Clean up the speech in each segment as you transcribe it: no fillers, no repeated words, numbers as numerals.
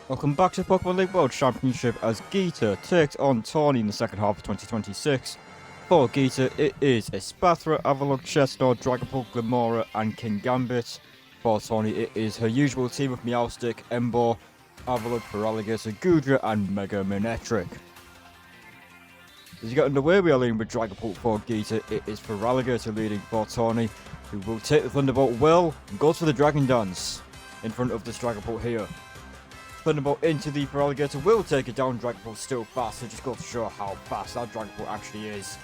Welcome back to Pokemon League World Championship as Geeta takes on Taunie in the second half of 2026. For Geeta, it is Espathra, Avalok, Chestnut, Dragapult, Glimora, and King Gambit. For Taunie, it is her usual team of Meowstic, Ember, Avalok, Feraligatr, Goodra, and Mega Manectric. As you get underway, we are leading with Dragapult for Geeta. It is Feraligatr leading for Taunie, who will take the Thunderbolt well and goes for the Dragon Dance in front of this Dragapult here. Thunderbolt into the Feraligatr will take it down. Dragapult still fast, so just goes to show how fast that Dragapult actually is.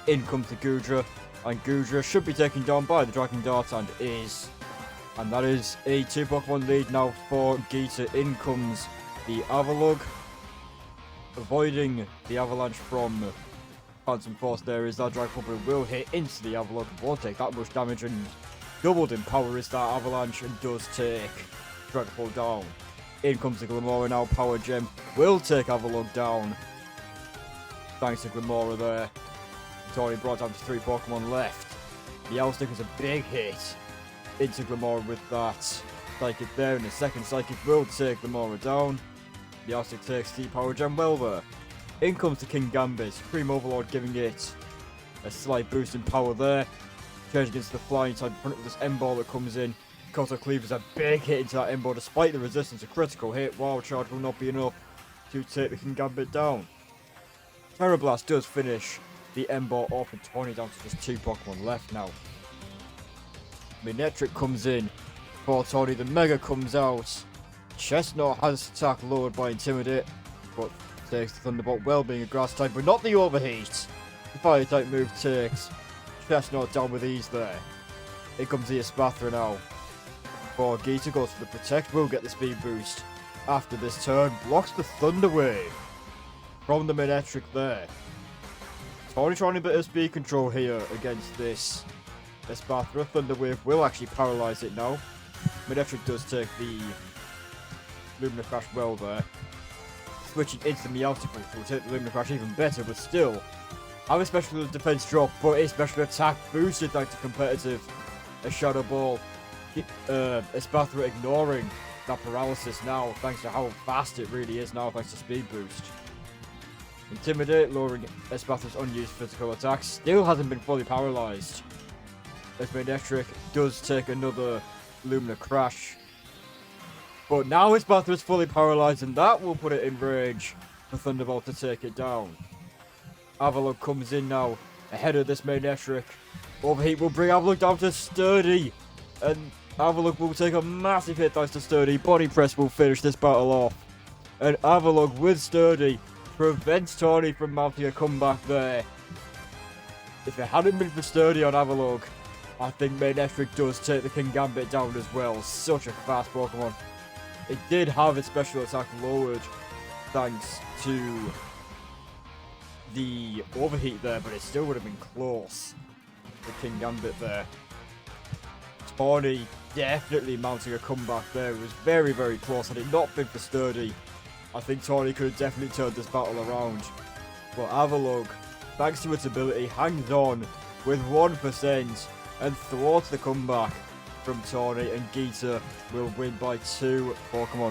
In comes the Goodra, and Goodra should be taken down by the Dragon Dart, and is. And that is a 2 Pokemon lead now for Geeta. In comes the Avalok, avoiding the avalanche from Phantom Force. There is that Dragapult, but will hit into the Avalok, won't take that much damage, and doubled in power is that avalanche, and does take Dragapult down. In comes the Glimora now, Power Gem will take Avalok down. Thanks to Glimora there. It's already brought down to 3 Pokemon left. The Meowstic is a big hit into Glimora with that Psychic there, and the second Psychic will take Glimora down. The Meowstic takes the Power Gem well there. In comes the King Gambit, Supreme Overlord giving it a slight boost in power there. Change against the flying type in front of this M-Ball that comes in. Koto Cleave is a big hit into that M-Ball despite the resistance. A critical hit. Wild Charge will not be enough to take the King Gambit down. Terra Blast does finish the M-Ball off, and Taunie down to just 2 Pokemon left now. Manectric comes in for Taunie. The Mega comes out. Chestnut has attack lowered by Intimidate, but takes the Thunderbolt well, being a grass type, but not the Overheat. The Fire type move takes Chestnut down with ease there. Here comes the Espathra now. For Geeta goes for the Protect, will get the speed boost after this turn, blocks the Thunder Wave from the Manectric there. Taunie trying a bit of speed control here against this Espathra. Thunder Wave will actually paralyze it now. Manectric does take the Lumina Crash well there. Switching into the Meowstic, which will take the Lumina Crash even better, but still have a special defense drop, but a special attack boosted thanks to competitive. A Shadow Ball. Espathra ignoring that paralysis now, thanks to how fast it really is now, thanks to speed boost. Intimidate, lowering Espathra's unused physical attacks, still hasn't been fully paralyzed. As Manectric does take another Lumina Crash. But now Espathra is fully paralyzed, and that will put it in range for Thunderbolt to take it down. Avalok comes in now, ahead of this Manectric. Overheat will bring Avalok down to Sturdy, and Avalok will take a massive hit thanks to Sturdy. Body Press will finish this battle off, and Avalok with Sturdy prevents Taunie from mounting a comeback there. If it hadn't been for Sturdy on Avalok, I think Manectric does take the King Gambit down as well. Such a fast Pokemon. It did have its special attack lowered thanks to the Overheat there, but it still would have been close. The King Gambit there. Taunie definitely mounting a comeback there. It was very, very close. Had it not been for Sturdy, I think Taunie could have definitely turned this battle around. But Avalok, thanks to its ability, hangs on with 1% and thwarts the comeback from Taunie, and Geeta will win by 2 Pokemon.